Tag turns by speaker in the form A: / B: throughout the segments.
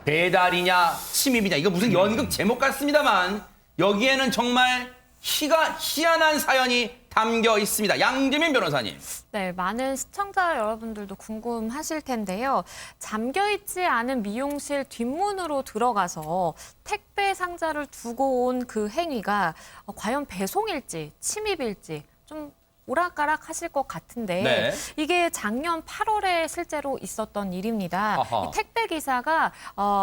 A: 배달이냐 침입이냐 이거 무슨 연극 제목 같습니다만 여기에는 정말 희한한 사연이 담겨 있습니다. 양재민 변호사님.
B: 네, 많은 시청자 여러분들도 궁금하실 텐데요. 잠겨있지 않은 미용실 뒷문으로 들어가서 택배 상자를 두고 온 그 행위가 과연 배송일지 침입일지 좀 오락가락 하실 것 같은데
A: 네.
B: 이게 작년 8월에 실제로 있었던 일입니다.
A: 아하.
B: 이 택배 기사가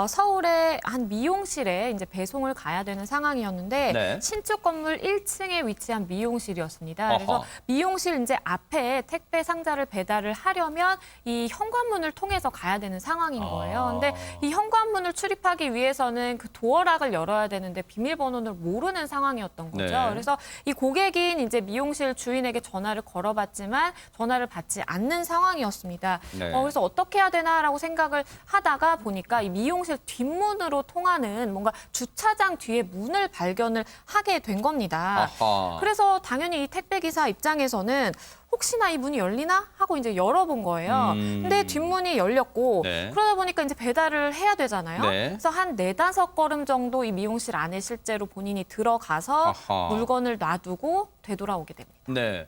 B: 서울의 한 미용실에 이제 배송을 가야 되는 상황이었는데
A: 네.
B: 신축 건물 1층에 위치한 미용실이었습니다.
A: 아하.
B: 그래서 미용실 이제 앞에 택배 상자를 배달을 하려면 이 현관문을 통해서 가야 되는 상황인 거예요. 근데 이 현관문을 출입하기 위해서는 그 도어락을 열어야 되는데 비밀번호를 모르는 상황이었던 거죠.
A: 네.
B: 그래서 이 고객인 이제 미용실 주인에게 전화를 걸어봤지만 전화를 받지 않는 상황이었습니다.
A: 네.
B: 그래서 어떻게 해야 되나라고 생각을 하다가 보니까 이 미용실 뒷문으로 통하는 뭔가 주차장 뒤에 문을 발견을 하게 된 겁니다.
A: 아하.
B: 그래서 당연히 이 택배 기사 입장에서는 혹시나 이 문이 열리나 하고 이제 열어본 거예요. 근데 뒷문이 열렸고
A: 네.
B: 그러다 보니까 이제 배달을 해야 되잖아요.
A: 네.
B: 그래서 한 4-5걸음 정도 이 미용실 안에 실제로 본인이 들어가서
A: 아하.
B: 물건을 놔두고 되돌아오게 됩니다.
A: 네.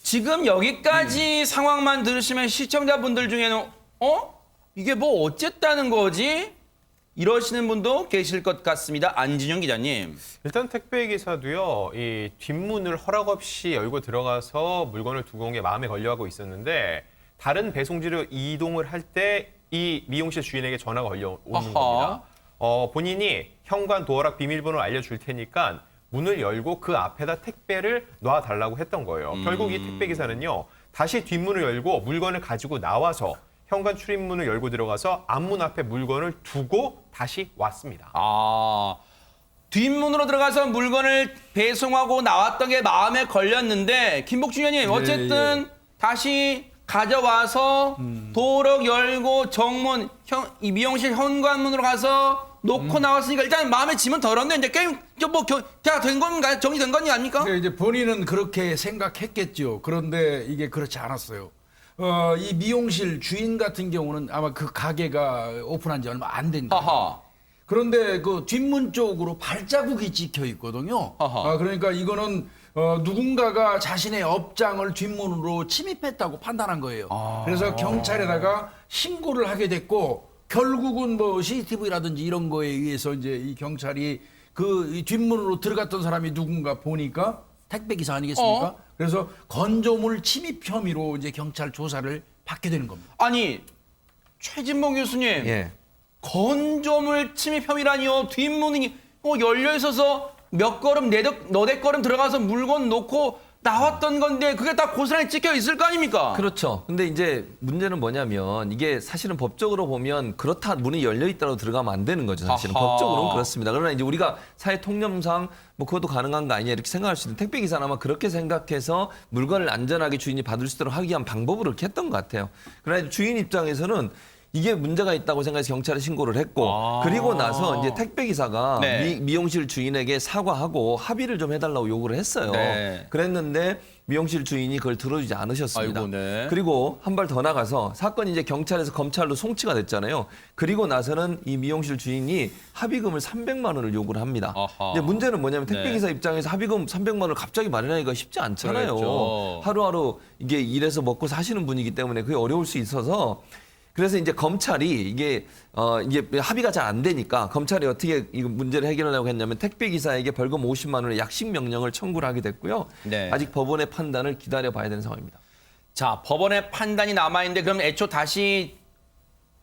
A: 지금 여기까지 상황만 들으시면 시청자분들 중에는 이게 뭐 어쨌다는 거지? 이러시는 분도 계실 것 같습니다. 안진영 기자님.
C: 일단 택배 기사도요, 이 뒷문을 허락 없이 열고 들어가서 물건을 두고 온 게 마음에 걸려하고 있었는데 다른 배송지로 이동을 할 때 이 미용실 주인에게 전화가 걸려오는
A: 아하.
C: 겁니다. 본인이 현관 도어락 비밀번호를 알려줄 테니까 문을 열고 그 앞에다 택배를 놔달라고 했던 거예요. 결국 이 택배 기사는요, 다시 뒷문을 열고 물건을 가지고 나와서 현관 출입문을 열고 들어가서 앞문 앞에 물건을 두고 다시 왔습니다.
A: 뒷문으로 들어가서 물건을 배송하고 나왔던 게 마음에 걸렸는데 김복준 의원님 어쨌든 다시 가져와서 도어락 열고 정문 이 미용실 현관문으로 가서 놓고 나왔으니까 일단 마음에 짐은 덜었네. 이제 게임 다 된 건가요? 정리된 건 아닙니까?
D: 네, 이제 본인은 그렇게 생각했겠죠. 그런데 이게 그렇지 않았어요. 이 미용실 주인 같은 경우는 아마 그 가게가 오픈한 지 얼마 안 된 거예요.
A: 아하.
D: 그런데 그 뒷문 쪽으로 발자국이 찍혀 있거든요.
A: 아하.
D: 그러니까 이거는 누군가가 자신의 업장을 뒷문으로 침입했다고 판단한 거예요. 그래서 경찰에다가 신고를 하게 됐고 결국은 뭐 CCTV라든지 이런 거에 의해서 이제 이 경찰이 이 뒷문으로 들어갔던 사람이 누군가 보니까 택배 기사 아니겠습니까? 그래서 건조물 침입 혐의로 이제 경찰 조사를 받게 되는 겁니다.
A: 아니 최진봉 교수님.
E: 예.
A: 건조물 침입 혐의라니요. 뒷문이 열려 있어서 몇 걸음 너댓 걸음 들어가서 물건 놓고 나왔던 건데 그게 다 고스란히 찍혀 있을 거 아닙니까?
E: 그렇죠. 근데 이제 문제는 뭐냐면 이게 사실은 법적으로 보면 그렇다 문이 열려 있다고 들어가면 안 되는 거죠. 사실은
A: 아하.
E: 법적으로는 그렇습니다. 그러나 이제 우리가 사회 통념상 뭐 그것도 가능한 거 아니냐 이렇게 생각할 수 있는 택배 기사는 아마 그렇게 생각해서 물건을 안전하게 주인이 받을 수 있도록 하기 위한 방법으로 이렇게 했던 것 같아요. 그러나 주인 입장에서는 이게 문제가 있다고 생각해서 경찰에 신고를 했고 그리고 나서 이제 택배 기사가
A: 네.
E: 미용실 주인에게 사과하고 합의를 좀 해달라고 요구를 했어요.
A: 네.
E: 그랬는데 미용실 주인이 그걸 들어주지 않으셨습니다.
A: 아이고, 네.
E: 그리고 한 발 더 나가서 사건이 이제 경찰에서 검찰로 송치가 됐잖아요. 그리고 나서는 이 미용실 주인이 합의금을 300만 원을 요구를 합니다.
A: 아하.
E: 근데 문제는 뭐냐면 택배
A: 네.
E: 기사 입장에서 합의금 300만 원을 갑자기 마련하기가 쉽지 않잖아요.
A: 그렇죠.
E: 하루하루 이게 일해서 먹고 사시는 분이기 때문에 그게 어려울 수 있어서 그래서 이제 검찰이 이게 합의가 잘 안 되니까 검찰이 어떻게 이 문제를 해결하려고 했냐면 택배 기사에게 벌금 50만 원의 약식 명령을 청구를 하게 됐고요.
A: 네.
E: 아직 법원의 판단을 기다려봐야 되는 상황입니다.
A: 자, 법원의 판단이 남아있는데 그럼 애초 다시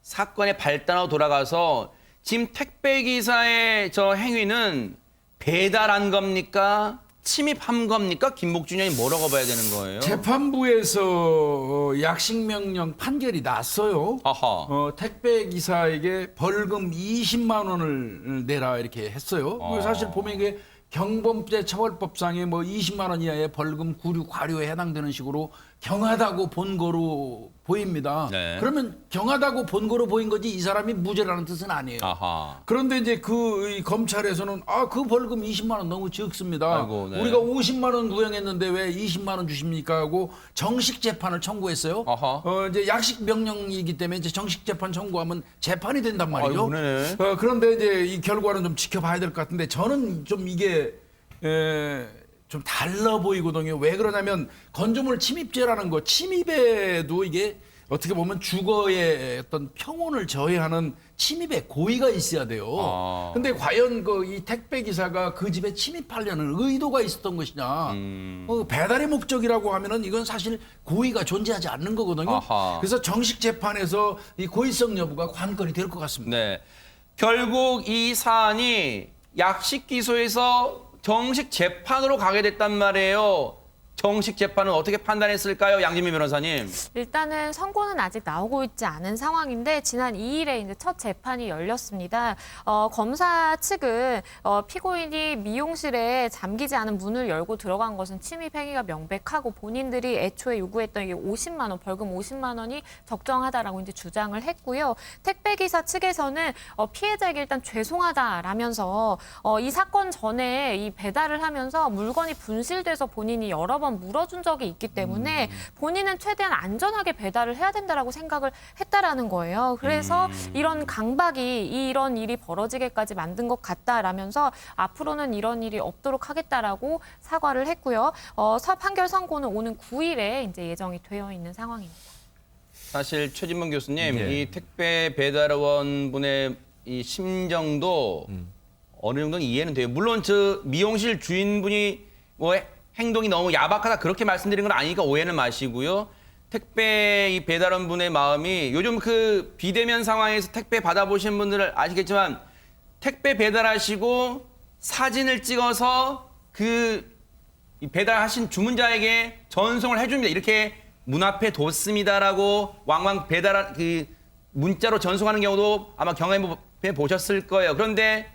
A: 사건의 발단으로 돌아가서 지금 택배기사의 저 행위는 배달한 겁니까? 침입한 겁니까? 김복준 의원이 뭐라고 봐야 되는 거예요?
D: 재판부에서 약식명령 판결이 났어요.
A: 아하.
D: 택배 기사에게 벌금 20만 원을 내라 이렇게 했어요. 사실 보면 이게 경범죄 처벌법상에 뭐 20만 원 이하의 벌금, 구류, 과료에 해당되는 식으로 경하다고 본 거로 보입니다.
A: 네.
D: 그러면 경하다고 본 거로 보인 거지 이 사람이 무죄라는 뜻은 아니에요.
A: 아하.
D: 그런데 이제 이 검찰에서는 그 벌금 20만 원 너무 적습니다.
A: 아이고, 네.
D: 우리가 50만 원 구형했는데 왜 20만 원 주십니까 하고 정식 재판을 청구했어요.
A: 아하.
D: 이제 약식 명령이기 때문에 이제 정식 재판 청구하면 재판이 된단 말이죠.
A: 아이고, 네네.
D: 그런데 이제 이 결과는 좀 지켜봐야 될 것 같은데 저는 좀 이게 좀 달라 보이거든요. 왜 그러냐면 건조물 침입죄라는 거 침입에도 이게 어떻게 보면 주거의 어떤 평온을 저해하는 침입의 고의가 있어야 돼요. 근데 과연 이 택배 기사가 그 집에 침입하려는 의도가 있었던 것이냐? 배달의 목적이라고 하면은 이건 사실 고의가 존재하지 않는 거거든요.
A: 아하.
D: 그래서 정식 재판에서 이 고의성 여부가 관건이 될 것 같습니다.
A: 네. 결국 이 사안이 약식 기소에서 정식 재판으로 가게 됐단 말이에요. 정식 재판은 어떻게 판단했을까요, 양진미 변호사님?
B: 일단은 선고는 아직 나오고 있지 않은 상황인데 지난 2일에 이제 첫 재판이 열렸습니다. 검사 측은 피고인이 미용실에 잠기지 않은 문을 열고 들어간 것은 침입 행위가 명백하고 본인들이 애초에 요구했던 이게 50만 원, 벌금 50만 원이 적정하다라고 이제 주장을 했고요. 택배 기사 측에서는 피해자에게 일단 죄송하다라면서 이 사건 전에 이 배달을 하면서 물건이 분실돼서 본인이 여러 번 물어준 적이 있기 때문에 본인은 최대한 안전하게 배달을 해야 된다라고 생각을 했다라는 거예요. 그래서 이런 강박이 이런 일이 벌어지게까지 만든 것 같다라면서 앞으로는 이런 일이 없도록 하겠다라고 사과를 했고요. 판결 선고는 오는 9일에 이제 예정이 되어 있는 상황입니다.
A: 사실 최진봉 교수님,
E: 네.
A: 이 택배 배달원 분의 이 심정도 어느 정도는 이해는 돼요. 물론 저 미용실 주인분이 뭐 행동이 너무 야박하다 그렇게 말씀드린 건 아니니까 오해는 마시고요. 택배 이 배달원 분의 마음이 요즘 그 비대면 상황에서 택배 받아보신 분들은 아시겠지만 택배 배달하시고 사진을 찍어서 이 배달하신 주문자에게 전송을 해줍니다. 이렇게 문 앞에 뒀습니다라고 왕왕 문자로 전송하는 경우도 아마 경험해 보셨을 거예요. 그런데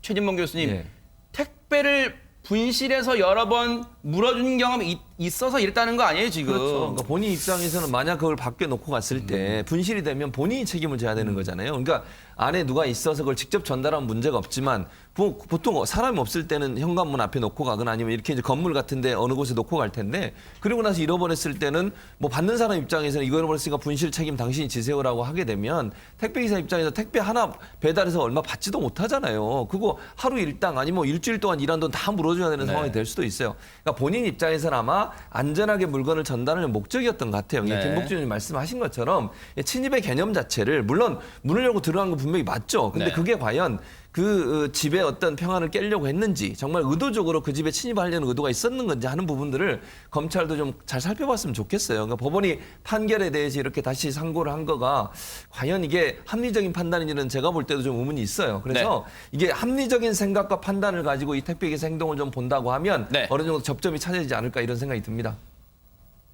A: 최진봉 교수님,
E: 예.
A: 택배를 분실해서 여러 번 물어준 경험이 있어서 이랬다는 거 아니에요, 지금?
E: 그렇죠. 그러니까 본인 입장에서는 만약 그걸 밖에 놓고 갔을 때 분실이 되면 본인이 책임을 져야 되는 거잖아요. 그러니까 안에 누가 있어서 그걸 직접 전달하면 문제가 없지만 보통 사람이 없을 때는 현관문 앞에 놓고 가거나 아니면 이렇게 이제 건물 같은데 어느 곳에 놓고 갈 텐데 그리고 나서 잃어버렸을 때는 뭐 받는 사람 입장에서는 이거 잃어버렸으니까 분실 책임 당신이 지세요라고 하게 되면 택배기사 입장에서 택배 하나 배달해서 얼마 받지도 못하잖아요. 그거 하루 일당 아니면 뭐 일주일 동안 일한 돈 다 물어줘야 되는 상황이 될 수도 있어요. 그러니까 본인 입장에서는 아마 안전하게 물건을 전달하는 목적이었던 것 같아요.
A: 네.
E: 김복준 의원님 말씀하신 것처럼 침입의 개념 자체를 물론 문을 열고 들어간 건 분명히 맞죠. 근데
A: 네.
E: 그게 과연 그 집의 어떤 평안을 깨려고 했는지 정말 의도적으로 그 집에 침입하려는 의도가 있었는 건지 하는 부분들을 검찰도 좀 잘 살펴봤으면 좋겠어요. 그러니까 법원이 판결에 대해서 이렇게 다시 상고를 한 거가 과연 이게 합리적인 판단인지는 제가 볼 때도 좀 의문이 있어요. 그래서 이게 합리적인 생각과 판단을 가지고 이 택배기사 행동을 좀 본다고 하면
A: 네.
E: 어느 정도 접점이 찾아지지 않을까 이런 생각이 듭니다.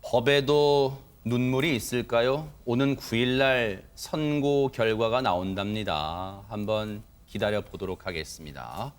A: 법에도 눈물이 있을까요? 오는 9일 날 선고 결과가 나온답니다. 한번 기다려 보도록 하겠습니다.